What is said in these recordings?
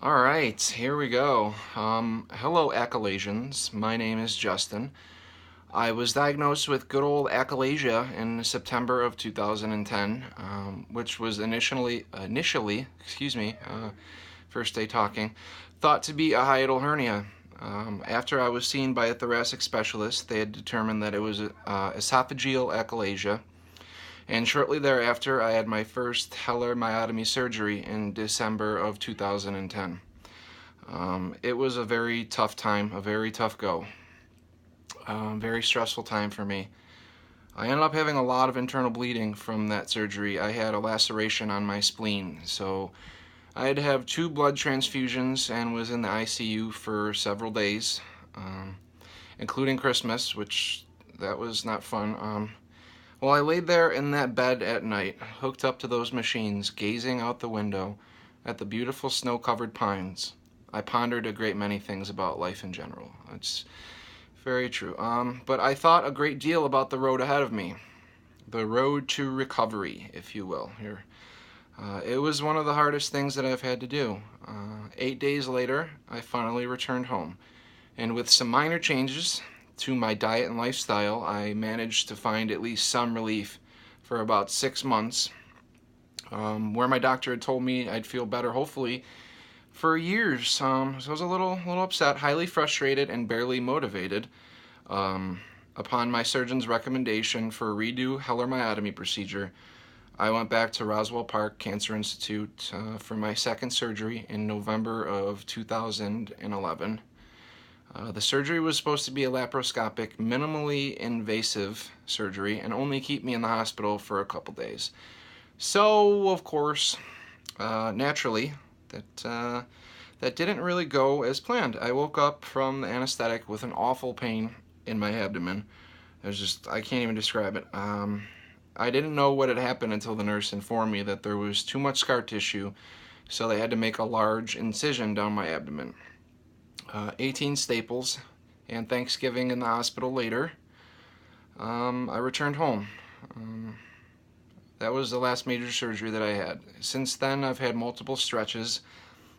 All right, here we go. Hello, Achalasians. My name is Justin. I was diagnosed with good old achalasia in September of 2010, which was initially, first day talking, thought to be a hiatal hernia. After I was seen by a thoracic specialist, they had determined that it was esophageal achalasia, and shortly thereafter, I had my first Heller myotomy surgery in December of 2010. It was a very tough time, a very tough go. Very stressful time for me. I ended up having a lot of internal bleeding from that surgery. I had a laceration on my spleen, so I had to have 2 blood transfusions and was in the ICU for several days, including Christmas, which that was not fun. Well, I laid there in that bed at night, hooked up to those machines, gazing out the window at the beautiful snow-covered pines. I pondered a great many things about life in general. It's very true. But I thought a great deal about the road ahead of me, the road to recovery, if you will. Here, it was one of the hardest things that I've had to do. 8 days later, I finally returned home, and with some minor changes to my diet and lifestyle, I managed to find at least some relief for about 6 months, where my doctor had told me I'd feel better, hopefully, for years. So I was a little upset, highly frustrated, and barely motivated. Upon my surgeon's recommendation for a redo Heller myotomy procedure, I went back to Roswell Park Cancer Institute for my second surgery in November of 2011. The surgery was supposed to be a laparoscopic, minimally invasive surgery and only keep me in the hospital for a couple days. So, of course, naturally, that didn't really go as planned. I woke up from the anesthetic with an awful pain in my abdomen. I can't even describe it. I didn't know what had happened until the nurse informed me that there was too much scar tissue, so they had to make a large incision down my abdomen. 18 staples, and Thanksgiving in the hospital later, I returned home. That was the last major surgery that I had. Since then, I've had multiple stretches.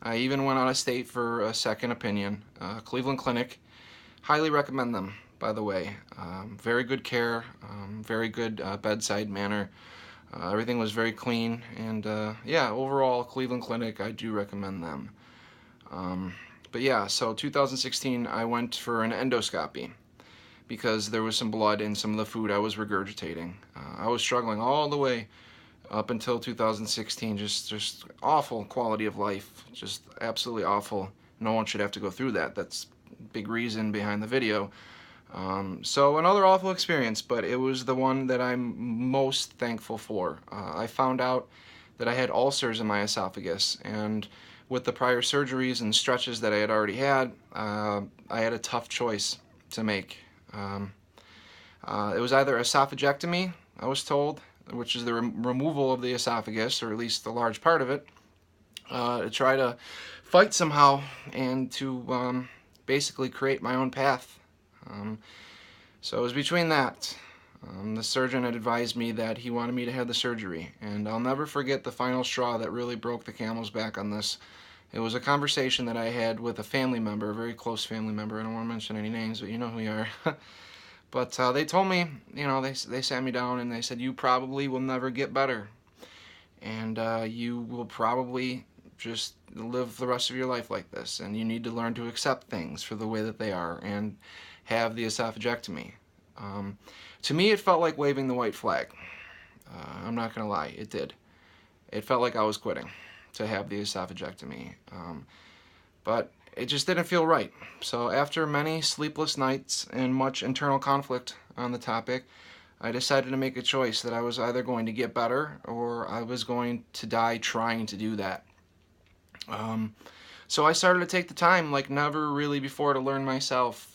I even went out of state for a second opinion. Cleveland Clinic, highly recommend them, by the way. Very good care, very good bedside manner. Everything was very clean, and yeah, overall, Cleveland Clinic, I do recommend them. But yeah, so 2016, I went for an endoscopy because there was some blood in some of the food I was regurgitating. I was struggling all the way up until 2016, just awful quality of life, just absolutely awful. No one should have to go through that. That's a big reason behind the video. So another awful experience, but it was the one that I'm most thankful for. I found out that I had ulcers in my esophagus, and with the prior surgeries and stretches that I had already had, I had a tough choice to make. It was either esophagectomy, I was told, which is the removal of the esophagus, or at least a large part of it, to try to fight somehow and to basically create my own path. So it was between that. The surgeon had advised me that he wanted me to have the surgery, and I'll never forget the final straw that really broke the camel's back on this. It was a conversation that I had with a family member, a very close family member. I don't want to mention any names, but you know who you are. But they told me, they sat me down and they said, you probably will never get better, and you will probably just live the rest of your life like this, and you need to learn to accept things for the way that they are and have the esophagectomy. To me, it felt like waving the white flag. I'm not going to lie, it did. It felt like I was quitting to have the esophagectomy. But it just didn't feel right. So after many sleepless nights and much internal conflict on the topic, I decided to make a choice that I was either going to get better or I was going to die trying to do that. So I started to take the time like never really before to learn myself,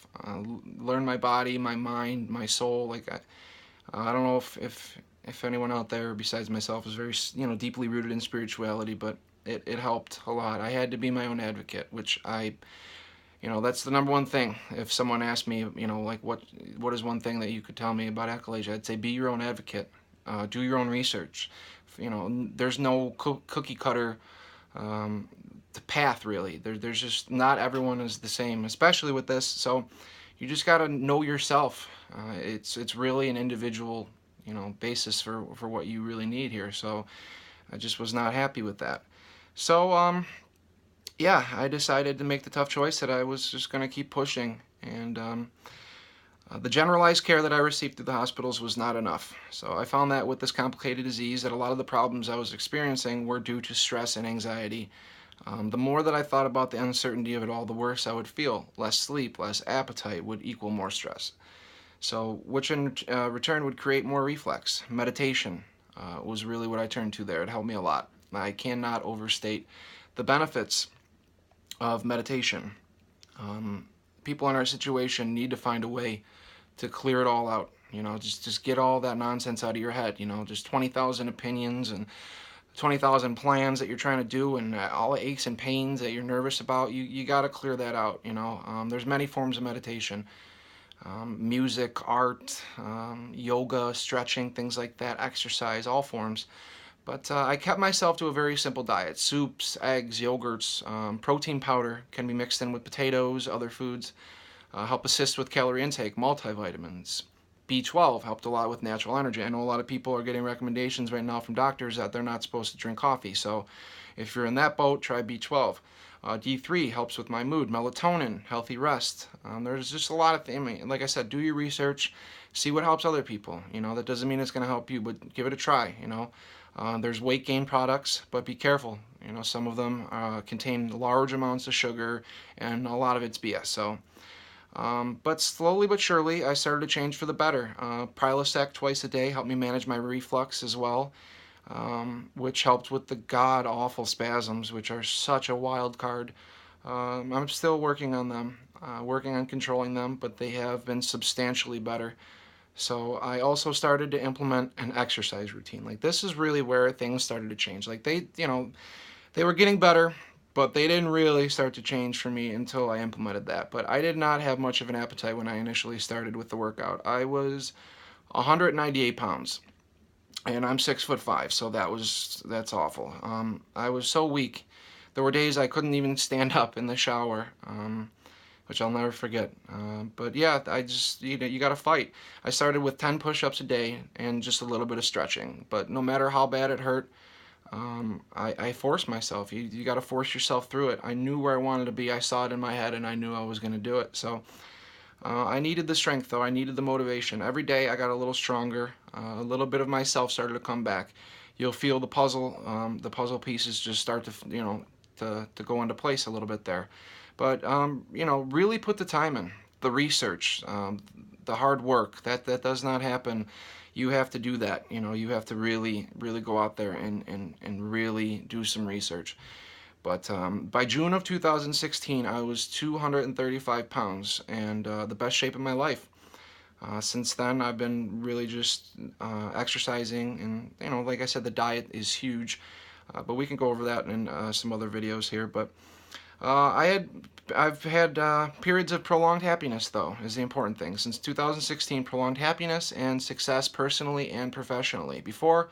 learn my body, my mind, my soul. I don't know if anyone out there besides myself is very deeply rooted in spirituality, but it helped a lot. I had to be my own advocate, which that's the number one thing. If someone asked me, like what is one thing that you could tell me about achalasia, I'd say be your own advocate. Do your own research. There's no cookie cutter path, really. There's just not everyone is the same, especially with this. So you just got to know yourself. It's really an individual, basis for what you really need here. So I just was not happy with that. So yeah, I decided to make the tough choice that I was just going to keep pushing. And the generalized care that I received through the hospitals was not enough. So I found that with this complicated disease, that a lot of the problems I was experiencing were due to stress and anxiety. The more that I thought about the uncertainty of it all, the worse I would feel. Less sleep, less appetite would equal more stress. So, which in return would create more reflex. Meditation was really what I turned to there. It helped me a lot. I cannot overstate the benefits of meditation. People in our situation need to find a way to clear it all out. Just get all that nonsense out of your head. Just 20,000 opinions and 20,000 plans that you're trying to do, and all the aches and pains that you're nervous about. You got to clear that out. There's many forms of meditation. Music, art, yoga, stretching, things like that, exercise, all forms. But I kept myself to a very simple diet. Soups, eggs, yogurts, protein powder can be mixed in with potatoes, other foods. Help assist with calorie intake, multivitamins. B12 helped a lot with natural energy. I know a lot of people are getting recommendations right now from doctors that they're not supposed to drink coffee. So if you're in that boat, try B12. D3 helps with my mood. Melatonin, healthy rest. There's just a lot of things. I mean, like I said, do your research. See what helps other people. That doesn't mean it's going to help you, but give it a try. There's weight gain products, but be careful. Some of them contain large amounts of sugar, and a lot of it's BS. So, but slowly but surely, I started to change for the better. Prilosec twice a day helped me manage my reflux as well, which helped with the god-awful spasms, which are such a wild card. I'm still working on them, working on controlling them, but they have been substantially better. So I also started to implement an exercise routine. Like, this is really where things started to change. Like, they were getting better, but they didn't really start to change for me until I implemented that. But I did not have much of an appetite when I initially started with the workout. I was 198 pounds, and I'm 6'5", so that's awful. I was so weak. There were days I couldn't even stand up in the shower, which I'll never forget. But yeah, I just, you got to fight. I started with 10 push-ups a day and just a little bit of stretching. But no matter how bad it hurt, I forced myself. You got to force yourself through it. I knew where I wanted to be. I saw it in my head, and I knew I was going to do it. So I needed the strength, though. I needed the motivation. Every day I got a little stronger. A little bit of myself started to come back. You'll feel the puzzle pieces just start to go into place a little bit there. But really put the time in, the research, the hard work. That does not happen. You have to do that. You have to really go out there and really do some research. But by June of 2016, I was 235 pounds and the best shape of my life. Since then, I've been really just exercising, and like I said, the diet is huge. But we can go over that in some other videos here. But I've had periods of prolonged happiness, though, is the important thing. Since 2016, prolonged happiness and success personally and professionally. Before,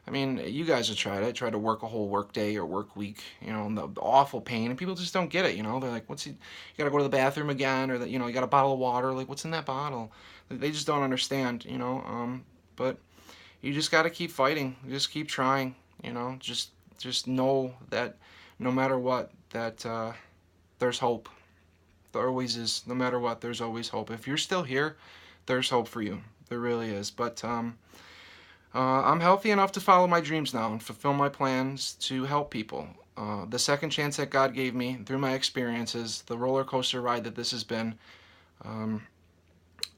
I mean, you guys have tried it. Tried to work a whole work day or work week, and the awful pain, and people just don't get it. They're like, you got to go to the bathroom again, or you got a bottle of water. Like, what's in that bottle? They just don't understand, But you just got to keep fighting. Just keep trying, Just know that no matter what, that there's hope. There always is. No matter what, there's always hope. If you're still here, there's hope for you. There really is. But I'm healthy enough to follow my dreams now and fulfill my plans to help people. The second chance that God gave me through my experiences, the roller coaster ride that this has been,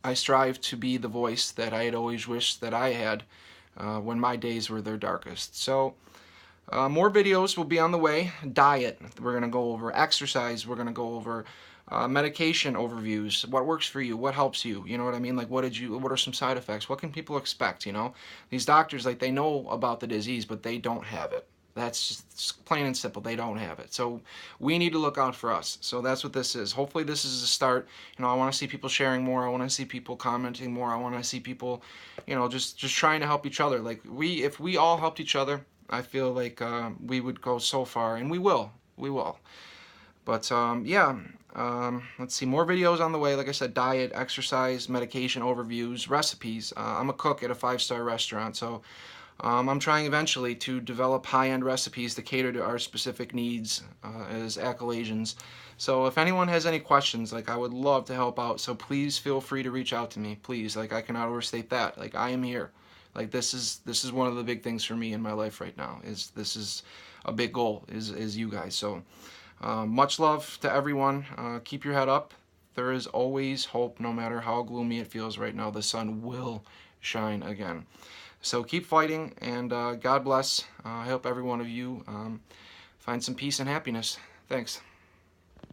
I strive to be the voice that I had always wished that I had when my days were their darkest. So more videos will be on the way. Diet, we're going to go over. Exercise, we're going to go over. Medication overviews, what works for you, what helps you, you know what I mean? Like, what are some side effects? What can people expect, These doctors, like, they know about the disease, but they don't have it. That's just plain and simple. They don't have it. So we need to look out for us. So that's what this is. Hopefully this is a start. I want to see people sharing more. I want to see people commenting more. I want to see people, just trying to help each other. Like, if we all helped each other, I feel like we would go so far, and we will. We will. But yeah, let's see, more videos on the way. Like I said, diet, exercise, medication overviews, recipes. I'm a cook at a 5-star restaurant, so I'm trying eventually to develop high-end recipes to cater to our specific needs as Achalasians. So if anyone has any questions, like, I would love to help out. So please feel free to reach out to me. Please, like, I cannot overstate that. Like, I am here. Like, this is one of the big things for me in my life right now. This is a big goal. Is you guys. So much love to everyone. Keep your head up. There is always hope, no matter how gloomy it feels right now. The sun will shine again. So keep fighting, and God bless. I hope every one of you find some peace and happiness. Thanks.